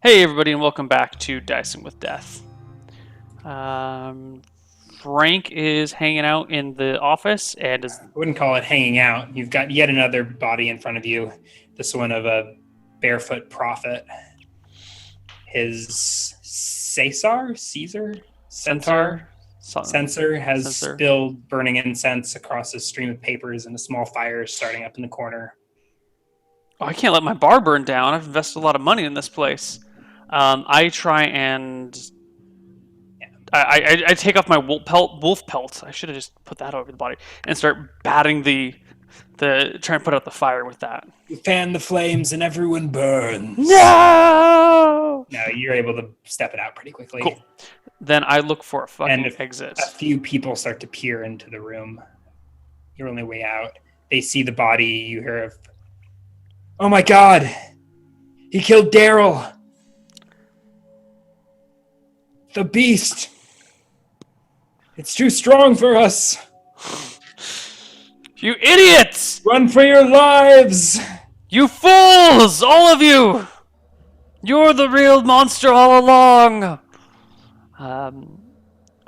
Hey everybody, and welcome back to Dicing with Death. Frank is hanging out in the office and is I wouldn't call it hanging out. You've got yet another body in front of you. This one of a barefoot prophet. His Caesar, censor, Censor has censor. spilled burning incense across a stream of papers, and a small fire is starting up in the corner. Oh, I can't let my bar burn down. I've invested a lot of money in this place. I try and I take off my wolf pelt. I should have just put that over the body and start batting the try and put out the fire with that. You fan the flames, and everyone burns. No. No, you're able to step it out pretty quickly. Cool. Then I look for a fucking And exit. a few people start to peer into the room. Your only way out. They see the body. You hear of, "Oh my God! He killed Daryl! The beast! It's too strong for us! You idiots! Run for your lives!" You fools! All of you! You're the real monster all along!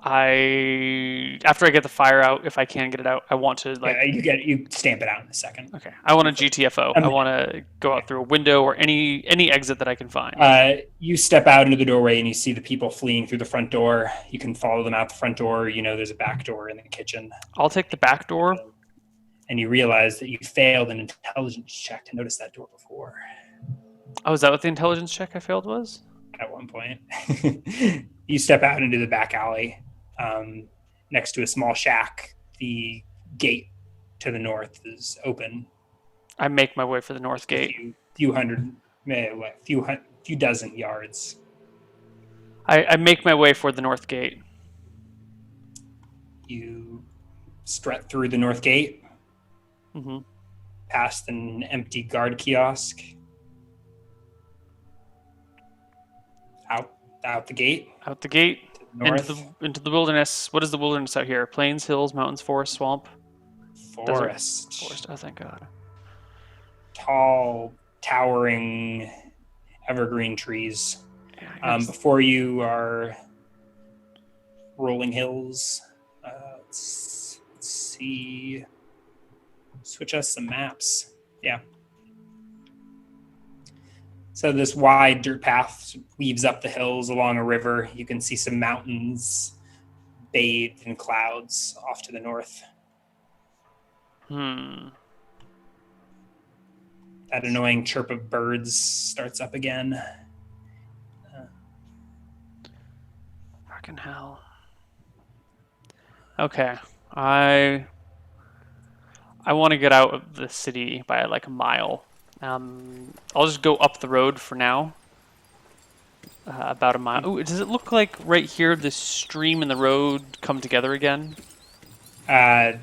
After I get the fire out, if I can get it out, I want to, like... Yeah, you stamp it out in a second. Okay, I want a GTFO. I want to go out through a window or any exit that I can find. You step out into the doorway and you see the people fleeing through the front door. You can follow them out the front door. You know there's a back door in the kitchen. I'll take the back door. And you realize that you failed an intelligence check to notice that door before. Oh, is that what the intelligence check I failed was? At one point. You step out into the back alley next to a small shack. The gate to the north is open. I make my way for the north gate. Few dozen yards. I make my way for the north gate. You strut through the north gate. Mm-hmm. Past an empty guard kiosk. Out the gate. Out the gate. North. Into the wilderness. What is the wilderness out here? Plains, hills, mountains, forest, swamp? Forest. Forest. Oh, thank God. Tall, towering, evergreen trees. Yeah, before you are rolling hills. Let's see. Switch us some maps. Yeah. So this wide dirt path weaves up the hills along a river. You can see some mountains bathed in clouds off to the north. Hmm. That annoying chirp of birds starts up again. Fucking hell. Okay. I want to get out of the city by like a mile. I'll just go up the road for now. About a mile. Ooh, does it look like right here the stream and the road come together again? No.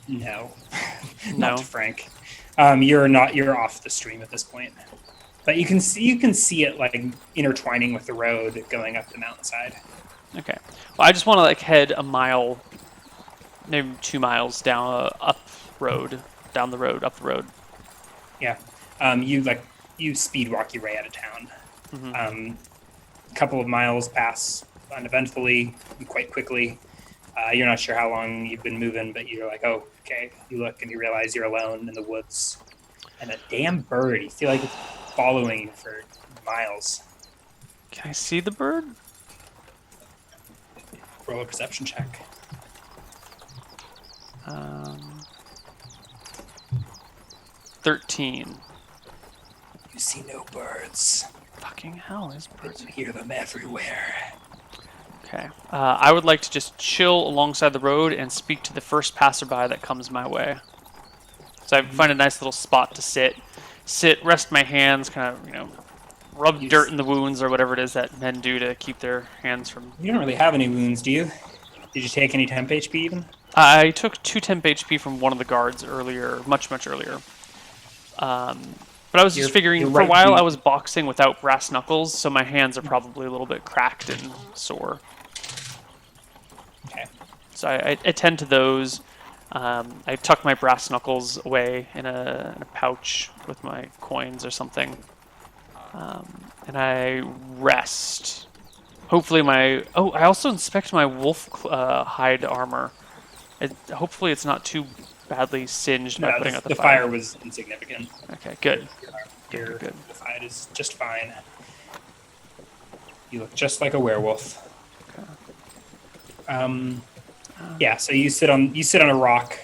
No. Not Frank. You're off the stream at this point. But you can see it like intertwining with the road going up the mountainside. Okay. Well, I just want to like head a mile, maybe 2 miles down up the road. Yeah. You speed walk your way out of town. Mm-hmm. A couple of miles pass uneventfully and quite quickly. You're not sure how long you've been moving, but you're like, oh, okay. You look and you realize you're alone in the woods. And a damn bird. You feel like it's following you for miles. Can I see the bird? Roll a perception check. 13. You see no birds. Fucking hell, there's birds. You hear them everywhere. Okay. I would like to just chill alongside the road and speak to the first passerby that comes my way. So I find a nice little spot to sit, rest my hands, kind of, rub dirt in the wounds or whatever it is that men do to keep their hands from... You don't really have any wounds, do you? Did you take any temp HP even? I took 2 temp HP from one of the guards earlier, much earlier. But I was just figuring, for a while I was boxing without brass knuckles, so my hands are probably a little bit cracked and sore. Okay. So I tend to those. I tuck my brass knuckles away in a pouch with my coins or something. And I rest. Hopefully my... Oh, I also inspect my wolf hide armor. Hopefully it's not too badly singed by No, putting out the the fire. fire was insignificant. Okay, good. Your Good. hide is just fine. You look just like a werewolf. Yeah, so you sit on a rock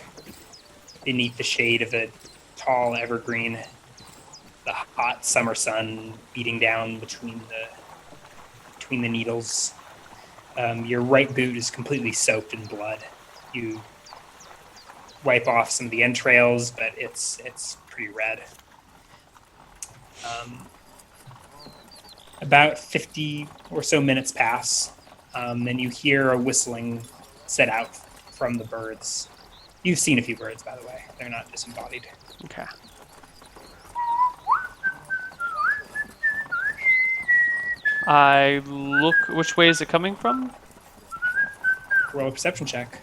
beneath the shade of a tall evergreen. The hot summer sun beating down between the needles. Your right boot is completely soaked in blood. You wipe off some of the entrails, but it's pretty red. About 50 or so minutes pass, and you hear a whistling set out from the birds. You've seen a few birds, by the way. They're not disembodied. Okay. I look... Which way is it coming from? Roll a perception check.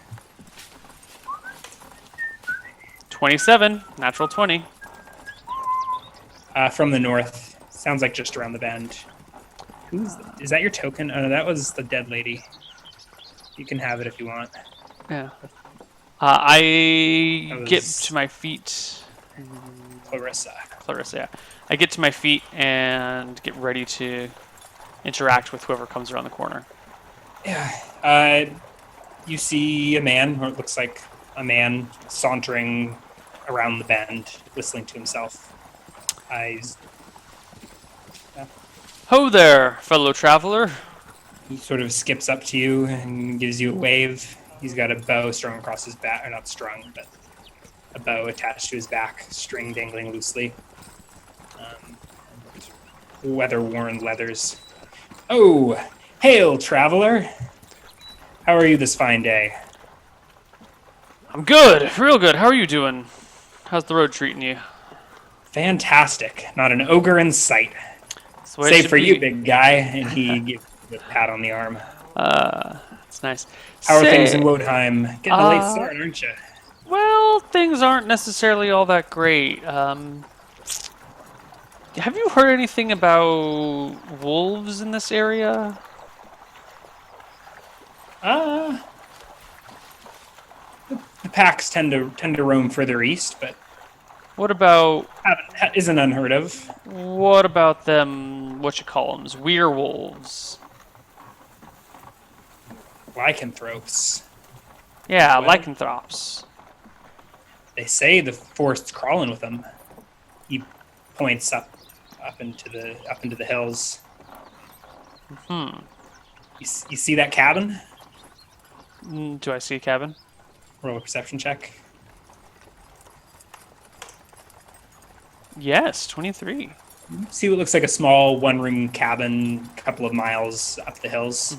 27. Natural 20. From the north. Sounds like just around the bend. Is that your token? Oh, no, that was the dead lady. You can have it if you want. Yeah. I That get was- to my feet. Clarissa. Clarissa, yeah. I get to my feet and get ready to interact with whoever comes around the corner. Yeah. You see a man, or it looks like a man, sauntering around the bend, whistling to himself. Ho there, fellow traveler. He sort of skips up to you and gives you a wave. He's got a bow strung across his back, or not strung, but a bow attached to his back, string dangling loosely. Weather-worn leathers. Oh, hail, traveler! How are you this fine day? I'm good, real good. How are you doing? How's the road treating you? Fantastic. Not an ogre in sight. That's the way it Save should for be. you, big guy. And he gives you a pat on the arm. That's nice. How are things Say- in Wodenheim? Getting a late start, aren't you? Well, things aren't necessarily all that great. Have you heard anything about wolves in this area? The packs tend to roam further east, but What about isn't unheard of. them? What you call them? Werewolves. Lycanthropes. Yeah, Well- lycanthropes. They say the forest's crawling with them. He points up into the hills. Hmm. You see that cabin? Do I see a cabin? Roll a perception check. Yes, 23. See what looks like a small one-room cabin, a couple of miles up the hills.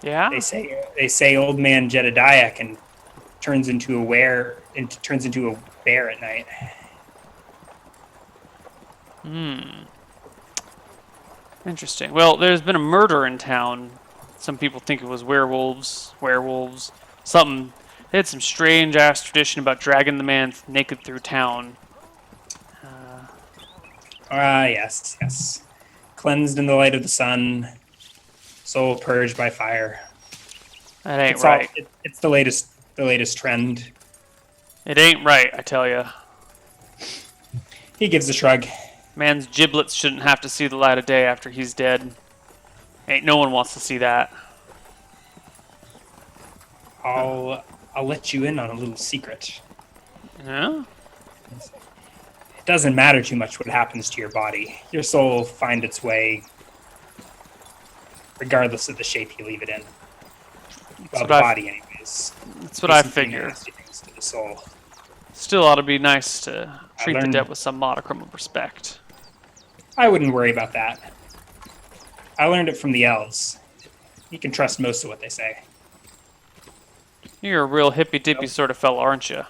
Yeah. They say old man Jedediah turns into a bear at night. Interesting. Well, there's been a murder in town. Some people think it was werewolves. Something. They had some strange ass tradition about dragging the man naked through town. Yes. Cleansed in the light of the sun, soul purged by fire. That ain't It's right. it's the latest trend. It ain't right, I tell ya. He gives a shrug. Man's giblets shouldn't have to see the light of day after he's dead. Ain't no one wants to see that. I'll let you in on a little secret. Yeah? It doesn't matter too much what happens to your body. Your soul will find its way regardless of the shape you leave it in. Well, what the I- body, anyways. That's what I Something figure. nasty things to the soul. Still ought to be nice to treat the learned- dead with some modicum of respect. I wouldn't worry about that. I learned it from the elves. You can trust most of what they say. You're a real hippy-dippy sort of fella, aren't you?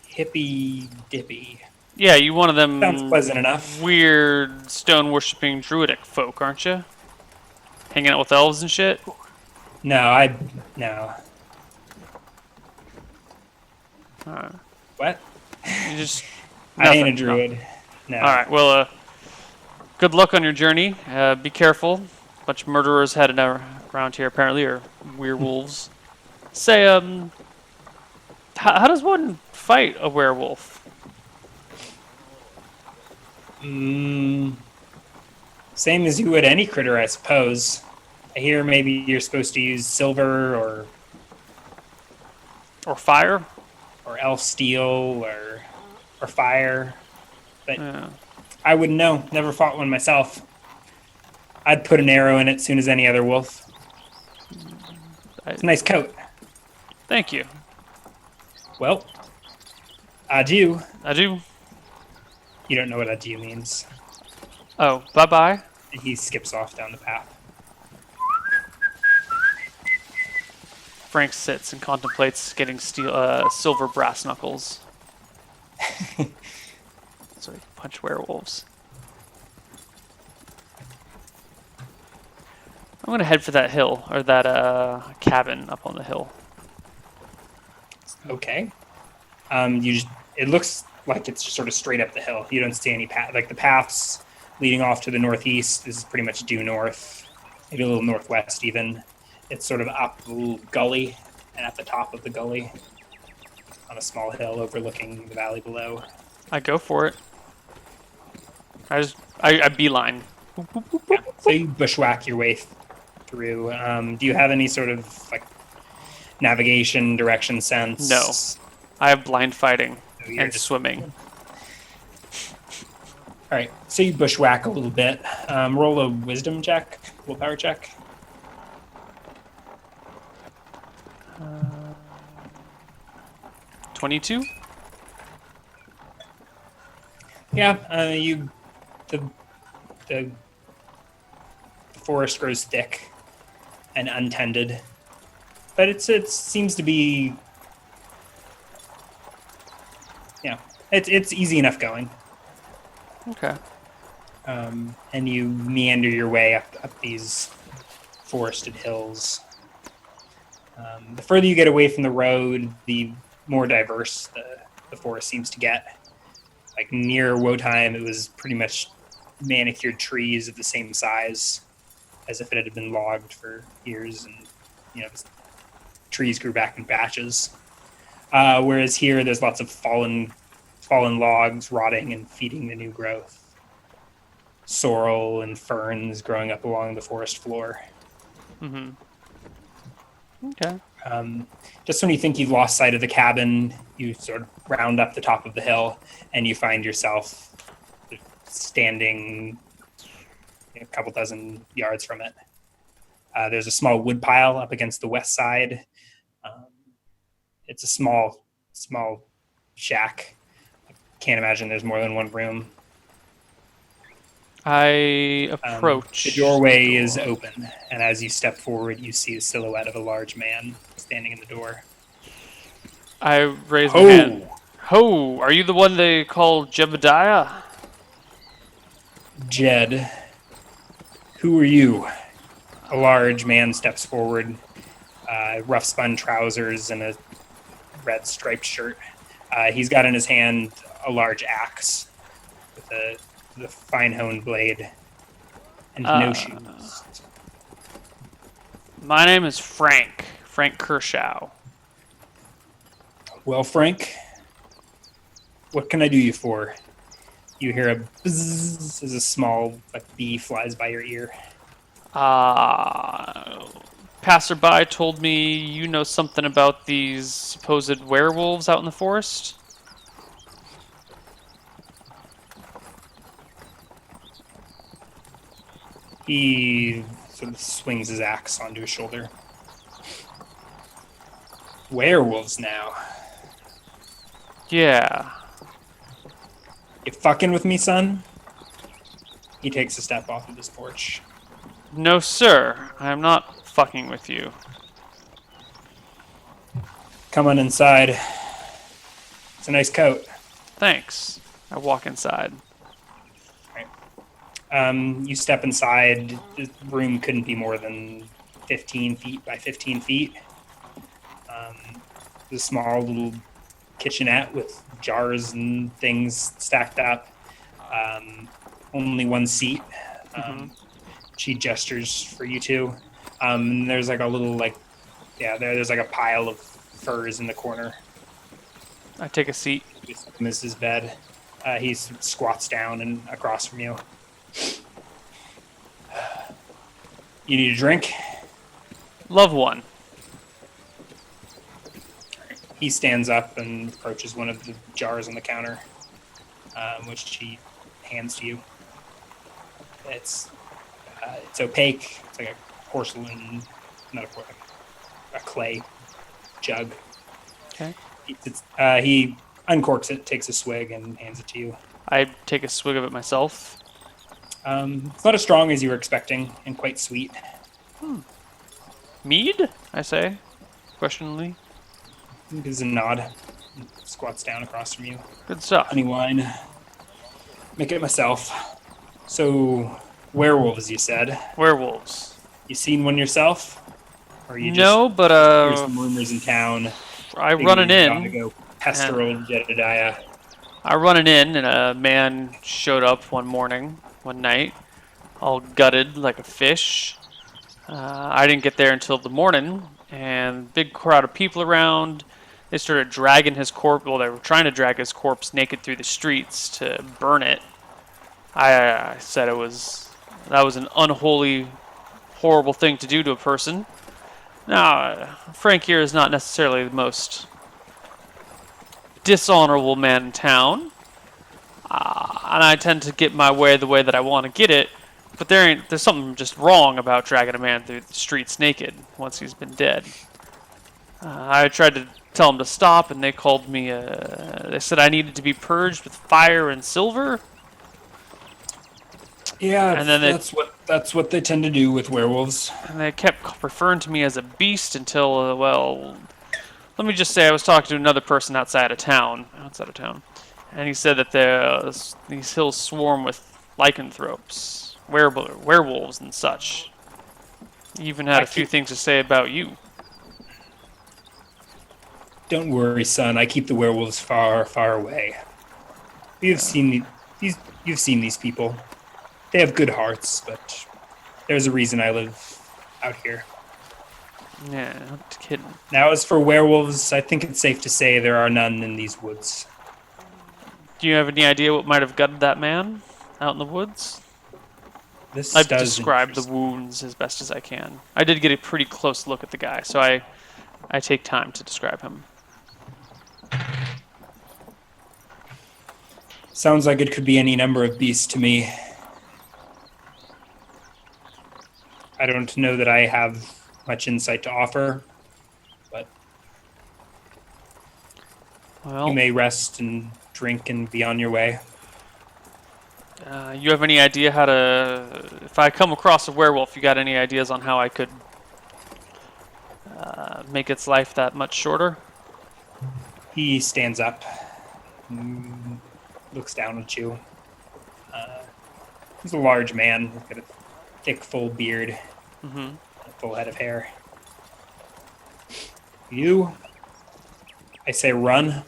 Hippy dippy. Yeah, you one of them Sounds pleasant enough. weird stone-worshipping druidic folk, aren't you? Hanging out with elves and shit? No. Alright. What? You just I ain't a Nothing, no. druid. No. All right. Well, good luck on your journey. Be careful. Bunch of murderers headed around here apparently, or werewolves. Say, how does one fight a werewolf? Mm, same as you would any critter, I suppose. I hear maybe you're supposed to use silver Or fire? or elf steel or fire, but Yeah. I wouldn't know. Never fought one myself. I'd put an arrow in it as soon as any other wolf. It's a nice coat. Thank you. Well, adieu. I do. You don't know what adieu means. Oh, bye-bye. And he skips off down the path. Frank sits and contemplates getting silver brass knuckles. So he can punch werewolves. I'm gonna head for that hill, or that cabin up on the hill. Okay. It looks like it's just sort of straight up the hill. You don't see any path. Like the paths leading off to the northeast is pretty much due north, maybe a little northwest even. It's sort of up a little gully, and at the top of the gully, on a small hill overlooking the valley below. I go for it. I beeline. Yeah. So you bushwhack your way through. Do you have any sort of like navigation, direction sense? No. I have blind fighting So you're and just swimming. All right, so you bushwhack a little bit. Roll a wisdom check, willpower check. 22? Yeah, the forest grows thick and untended, but it seems to be, it's easy enough going. Okay. And you meander your way up these forested hills. The further you get away from the road, the more diverse the forest seems to get. Like near Wotheim, it was pretty much manicured trees of the same size as if it had been logged for years, and the trees grew back in batches. Whereas here, there's lots of fallen logs rotting and feeding the new growth. Sorrel and ferns growing up along the forest floor. Mm-hmm. Okay. Just when you think you've lost sight of the cabin, you sort of round up the top of the hill and you find yourself standing a couple dozen yards from it. There's a small wood pile up against the west side. It's a small shack. I can't imagine there's more than one room. I approach. The doorway is open, and as you step forward, you see a silhouette of a large man standing in the door. I raise my hand. Ho! Are you the one they call Jebediah? Jed, who are you? A large man steps forward, rough spun trousers and a red striped shirt. He's got in his hand a large axe with the fine honed blade and no shoes. My name is Frank Kershaw. Well, Frank, what can I do you for? You hear a bzzz as a small bee flies by your ear. Passerby told me you know something about these supposed werewolves out in the forest. He sort of swings his axe onto his shoulder. Werewolves now. Yeah. You fucking with me, son? He takes a step off of his porch. No, sir. I am not fucking with you. Come on inside. It's a nice coat. Thanks. I walk inside. You step inside. The room couldn't be more than 15 feet by 15 feet. The small little kitchenette with jars and things stacked up. Only one seat. She gestures for you two. And there's like a little there's like a pile of furs in the corner. I take a seat. This is bed. He squats down and across from you. You need a drink? Love one. He stands up and approaches one of the jars on the counter, which he hands to you. It's opaque. It's like a porcelain, not a clay jug. Okay. He uncorks it, takes a swig, and hands it to you. I take a swig of it myself. It's not as strong as you were expecting, and quite sweet. Mead? I say, questioningly. He gives a nod, squats down across from you. Good stuff. Honey wine. Make it myself. So, werewolves, you said. Werewolves. You seen one yourself? Or you No, just but hear some rumors in town? I run it Gotta in. go pester old Jedediah. I run it in, and a man showed up one night, all gutted like a fish. I didn't get there until the morning, and big crowd of people around. They started dragging his corpse. Well, they were trying to drag his corpse naked through the streets to burn it. I said that was an unholy, horrible thing to do to a person. Now, Frank here is not necessarily the most dishonorable man in town, and I tend to get my way the way that I want to get it. But there's something just wrong about dragging a man through the streets naked once he's been dead. I tried to tell them to stop, and they called me. They said I needed to be purged with fire and silver. Yeah, And then that's what they tend to do with werewolves. And they kept referring to me as a beast until, let me just say I was talking to another person outside of town, and he said that these hills swarm with lycanthropes, werewolves and such. He even had a few things to say about you. Don't worry, son. I keep the werewolves far, far away. You've seen these people. They have good hearts, but there's a reason I live out here. Yeah, not kidding. Now, as for werewolves, I think it's safe to say there are none in these woods. Do you have any idea what might have gutted that man out in the woods? This I've does described the interest- wounds as best as I can. I did get a pretty close look at the guy, so I take time to describe him. Sounds like it could be any number of beasts to me. I don't know that I have much insight to offer, but Well, you may rest and drink and be on your way. you have any idea how to... If I come across a werewolf, you got any ideas on how I could make its life that much shorter? He stands up, looks down at you. He's a large man, with got a thick, full beard, a full head of hair. You, I say run.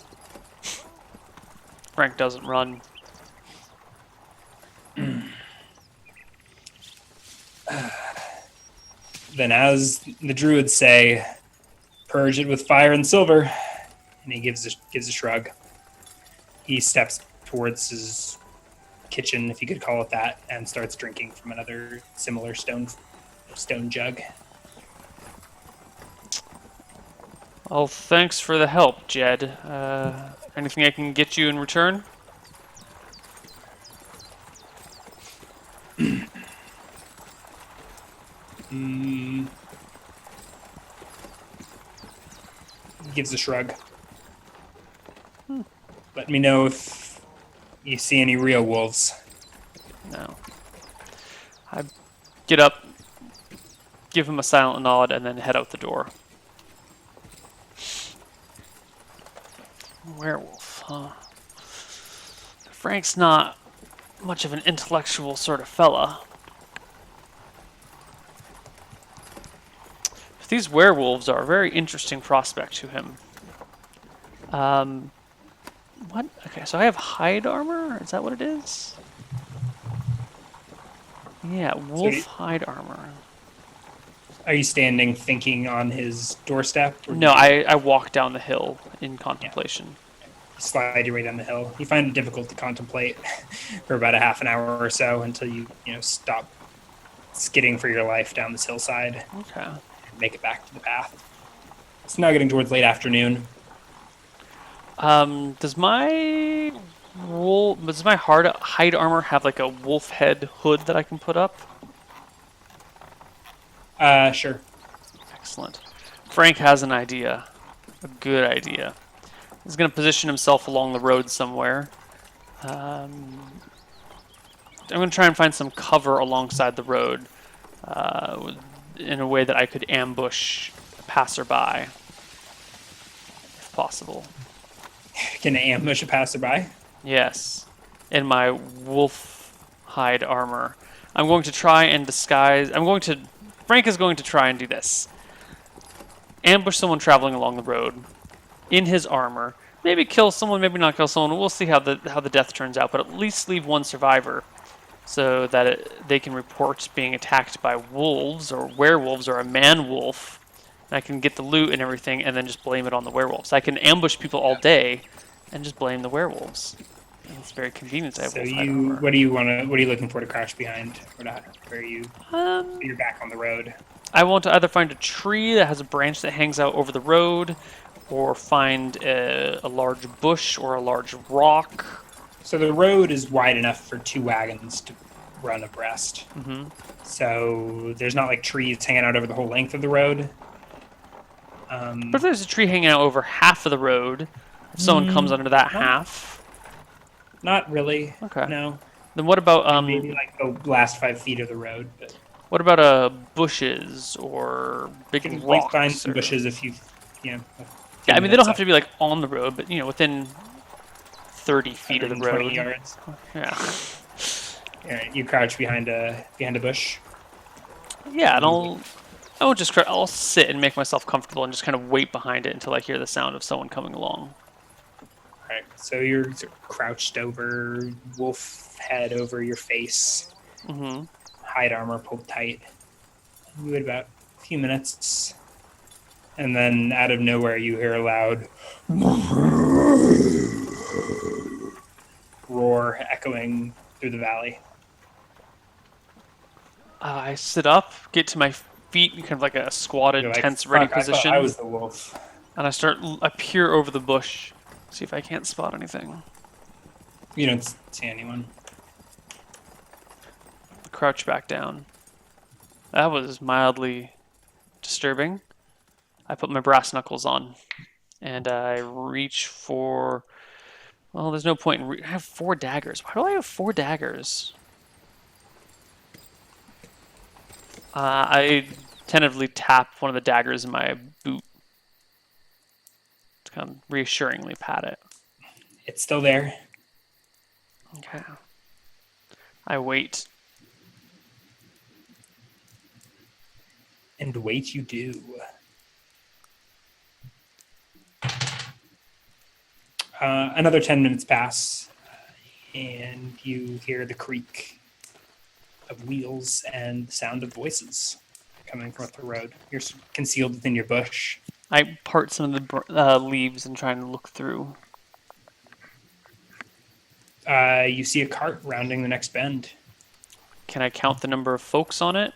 Frank doesn't run. Then, as the druids say, purge it with fire and silver. And he gives a shrug. He steps towards his kitchen, if you could call it that, and starts drinking from another similar stone jug. Well, thanks for the help, Jed. Anything I can get you in return? He gives a shrug. Let me know if you see any real wolves. No. I get up, give him a silent nod, and then head out the door. Werewolf, huh? Frank's not much of an intellectual sort of fella. But these werewolves are a very interesting prospect to him. What? Okay, so I have hide armor? Is that what it is? Yeah, So wolf hide armor. are you standing thinking on his doorstep, or do No, you I walk down the hill in yeah, contemplation. slide your way down the hill? You find it difficult to contemplate for about a half an hour or so until you stop skidding for your life down this hillside Okay. and make it back to the path. It's now getting towards late afternoon. Does my hide armor have like a wolf head hood that I can put up? Sure. Excellent. Frank has an idea. A good idea. He's going to position himself along the road somewhere. I'm going to try and find some cover alongside the road in a way that I could ambush a passerby, if possible. Can ambush a passerby? Yes, in my wolf hide armor. I'm going to try and disguise. Frank is going to try and do this. Ambush someone traveling along the road in his armor. Maybe kill someone, maybe not kill someone. We'll see how the death turns out, but at least leave one survivor so that they can report being attacked by wolves or werewolves or a man wolf. And I can get the loot and everything and then just blame it on the werewolves. I can ambush people all day and just blame the werewolves. And it's very convenient to have So wolf hide armor. what do you want to? What are you looking for to crouch behind? Or not? Where are you? Um, You're back on the road. I want to either find a tree that has a branch that hangs out over the road, or find a large bush or a large rock. So the road is wide enough for two wagons to run abreast. Hmm. So there's not like trees hanging out over the whole length of the road. But if there's a tree hanging out over half of the road, if someone comes under that half, Not really. okay. No. Then what about Maybe like the last 5 feet of the road. But bushes or big you can like rocks? find some or- bushes if you know. Yeah, I mean they don't have to be like on the road, but within 30 feet of the 120 road. yards. Yeah. Yeah, you crouch behind a bush. Yeah, and I won't just I'll sit and make myself comfortable and just kind of wait behind it until I hear the sound of someone coming along. All right, so you're sort of crouched over, wolf head over your face, Hmm. hide armor pulled tight. You wait about a few minutes, and then out of nowhere you hear a loud roar echoing through the valley. I sit up, get to my feet in kind of like a squatted, You're like, tense, ready "Fuck, I thought position, I was the wolf." and I peer over the bush, see if I can't spot anything. You don't see anyone. Crouch back down. That was mildly disturbing. I put my brass knuckles on, and I reach for. Well, there's no point in. I have 4 daggers. Why do I have 4 daggers? I tentatively tap one of the daggers in my boot to kind of reassuringly pat it. It's still there. Okay. I wait. And wait you do. Another 10 minutes pass, and you hear the creak of wheels and the sound of voices coming from up the road. You're concealed within your bush. I part some of the leaves and try and look through. You see a cart rounding the next bend. Can I count the number of folks on it?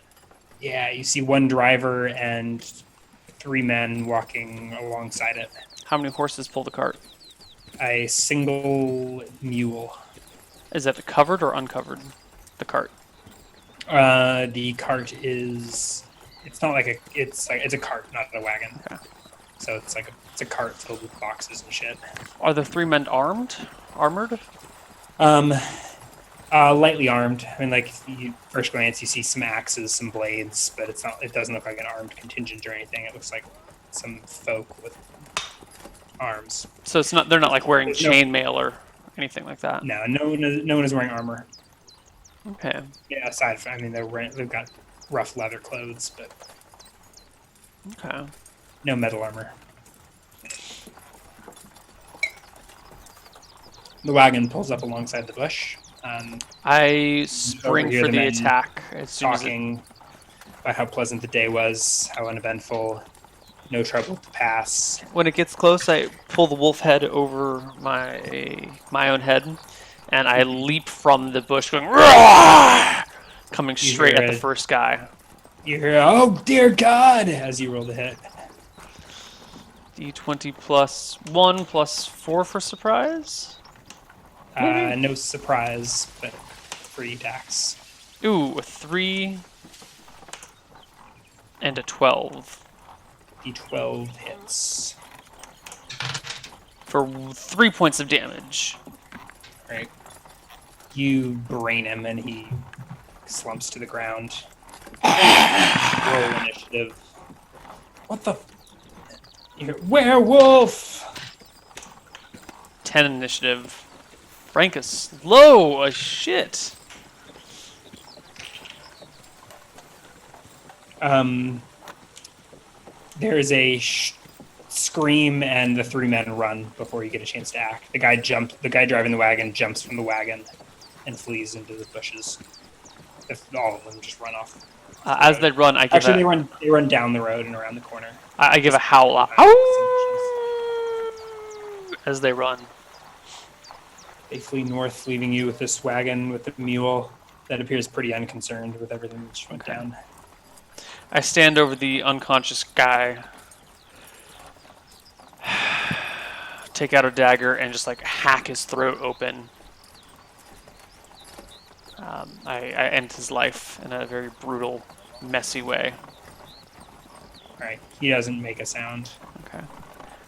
Yeah, you see one driver and 3 men walking alongside it. How many horses pull the cart? A single mule. Is that covered or uncovered? The cart. The cart is. It's not like a. It's a cart, not a wagon. Okay. So it's a cart filled with boxes and shit. Are the 3 men armed? Armored? Lightly armed. I mean, like first glance, you see some axes, some blades, but it's not. It doesn't look like an armed contingent or anything. It looks like some folk with arms. So it's not. They're not like wearing No. chainmail or anything like that. No one is wearing armor. Okay. Yeah, aside from, I mean, they've got rough leather clothes, but Okay. no metal armor. The wagon pulls up alongside the bush, I spring overhear for the the men attack as soon as it. talking about how pleasant the day was, how uneventful, no trouble to pass. When it gets close, I pull the wolf head over my own head, and I leap from the bush, going "Roar!" coming You straight hear at the it. first guy. You hear, "Oh dear God!" as you roll the hit. D20 plus 1 plus 4 for surprise. Maybe. No surprise, but 3 attacks. Ooh, a 3 and a 12 D12 hits. for 3 points of damage. Right. You brain him, and he slumps to the ground. Roll initiative. What the? You hear, werewolf! 10 initiative. Rank is slow as shit. There's a scream, and the 3 men run before you get a chance to act. The guy driving the wagon jumps from the wagon and flees into the bushes. If all of them just run off. As they run, I give Actually, a, they run down the road and around the corner. I give a howl. Ow! As they run. They flee north, leaving you with this wagon with the mule that appears pretty unconcerned with everything that just went down. I stand over the unconscious guy, take out a dagger, and just like hack his throat open. I end his life in a very brutal, messy way. All right, he doesn't make a sound. Okay.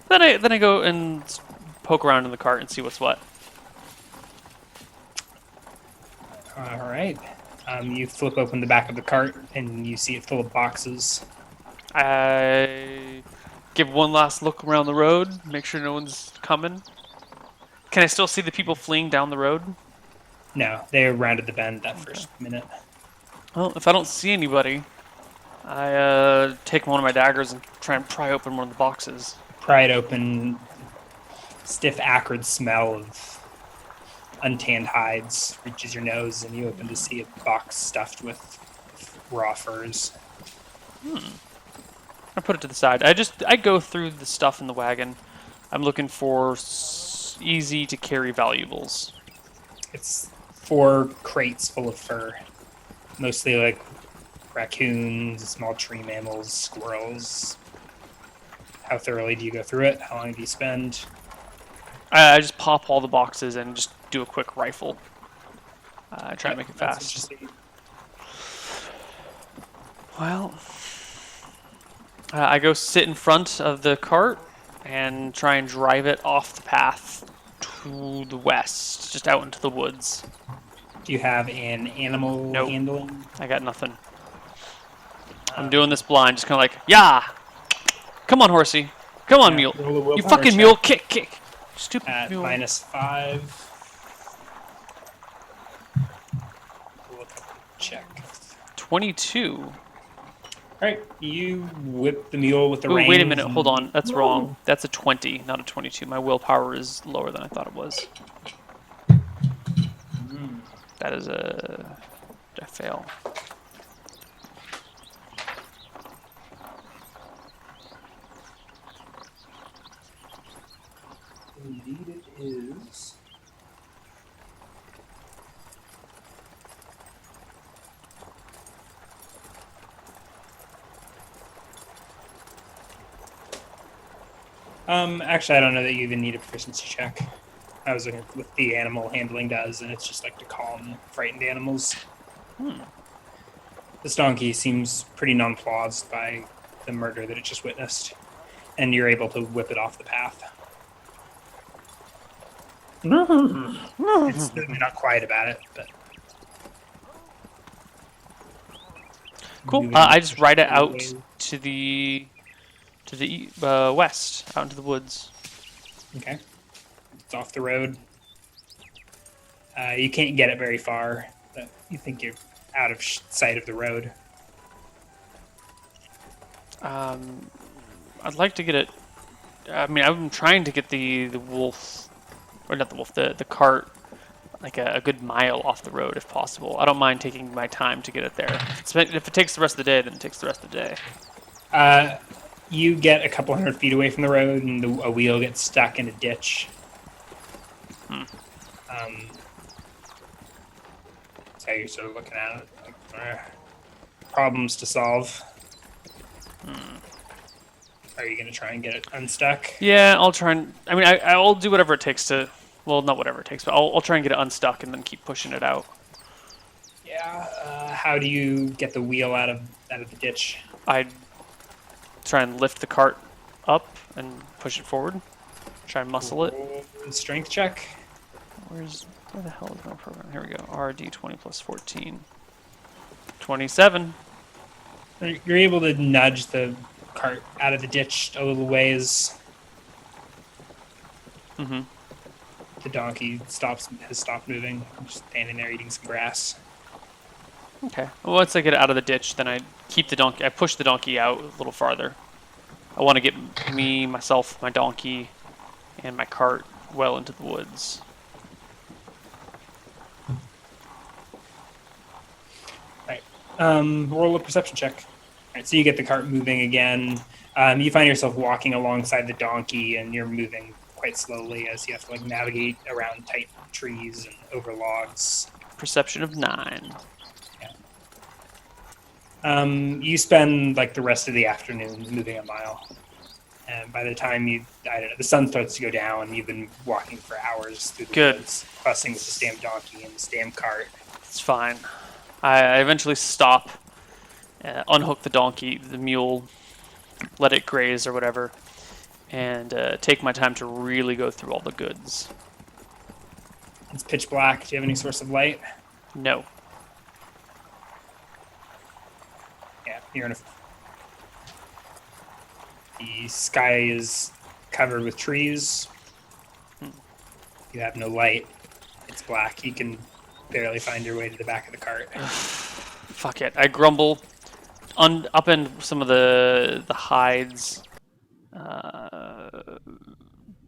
Then I go and poke around in the cart and see what's what. All right. You flip open the back of the cart and you see it full of boxes. I give one last look around the road, make sure no one's coming. Can I still see the people fleeing down the road? No, they rounded the bend that first minute. Well, if I don't see anybody, I take one of my daggers and try and pry open one of the boxes. Pry it open. Stiff, acrid smell of untanned hides reaches your nose, and you open to see a box stuffed with raw furs. I put it to the side. I go through the stuff in the wagon. I'm looking for easy to carry valuables. It's 4 crates full of fur, mostly like raccoons, small tree mammals, squirrels. How thoroughly do you go through it? How long do you spend? I just pop all the boxes and just do a quick rifle. I try to make it That's fast. interesting. Well, I go sit in front of the cart and try and drive it off the path to the west, just out into the woods. Do you have an animal Nope. handling? I got nothing. I'm doing this blind, just kind of like, yeah! Come on, horsey. Come on, mule. Roll a You willpower fucking check mule. Kick. Stupid At mule. -5. Roll a couple check. 22. Alright, you whip the mule with the Ooh, reins. wait a minute. Hold and- on. That's wrong. That's a 20, not a 22. My willpower is lower than I thought it was. That is a fail. Indeed it is. Actually, I don't know that you even need a proficiency check. I was looking at what the animal handling does, and it's just like to calm frightened animals. This donkey seems pretty nonplussed by the murder that it just witnessed, and you're able to whip it off the path. It's certainly not quiet about it, but Cool. moving I just ride it out away. to the west, out into the woods. Okay. It's off the road. You can't get it very far, but you think you're out of sight of the road. I'd like to get it. I mean, I'm trying to get the wolf or not the wolf, the cart, like a good mile off the road if possible. I don't mind taking my time to get it there. If it takes the rest of the day, then it takes the rest of the day. You get a couple hundred feet away from the road, and a wheel gets stuck in a ditch. So you're sort of looking at it, like, problems to solve. Are you going to try and get it unstuck? Yeah, I'll try and. I mean, I'll do whatever it takes to. Well, not whatever it takes, but I'll try and get it unstuck and then keep pushing it out. Yeah. How do you get the wheel out of the ditch? I try and lift the cart up and push it forward. Try and muscle it. Strength check. Where the hell is my program? Here we go. RD 20 plus 14. 27. You're able to nudge the cart out of the ditch a little ways. Mm-hmm. The donkey has stopped moving, just standing there eating some grass. Okay. Well, once I get it out of the ditch, then I push the donkey out a little farther. I want to get myself, my donkey, and my cart well into the woods. Right. Roll a perception check. All right, so you get the cart moving again. You find yourself walking alongside the donkey, and you're moving quite slowly as you have to like navigate around tight trees and over logs. Perception of 9. You spend like the rest of the afternoon moving a mile, and by the time the sun starts to go down, you've been walking for hours through the woods, fussing with this damn donkey and this damn cart. It's fine. I eventually stop, unhook the donkey, the mule, let it graze or whatever, and take my time to really go through all the goods. It's pitch black. Do you have any source of light? No. Yeah, the sky is covered with trees. You have no light. It's black. You can barely find your way to the back of the cart. Fuck it. I grumble, upend some of the hides,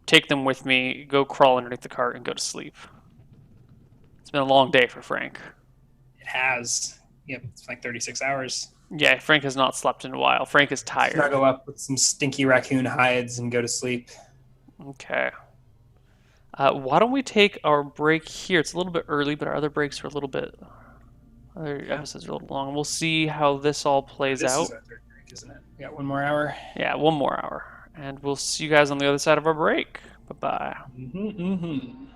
take them with me, go crawl underneath the cart, and go to sleep. It's been a long day for Frank. It has. Yep, it's like 36 hours. Yeah, Frank has not slept in a while. Frank is tired. Snuggle up with some stinky raccoon hides and go to sleep. Okay. Why don't we take our break here? It's a little bit early, but our other breaks are a little bit... Other episodes are a little long. We'll see how this all plays out. This is our third break, isn't it? We got one more hour. Yeah, one more hour. And we'll see you guys on the other side of our break. Bye-bye. Mm-hmm.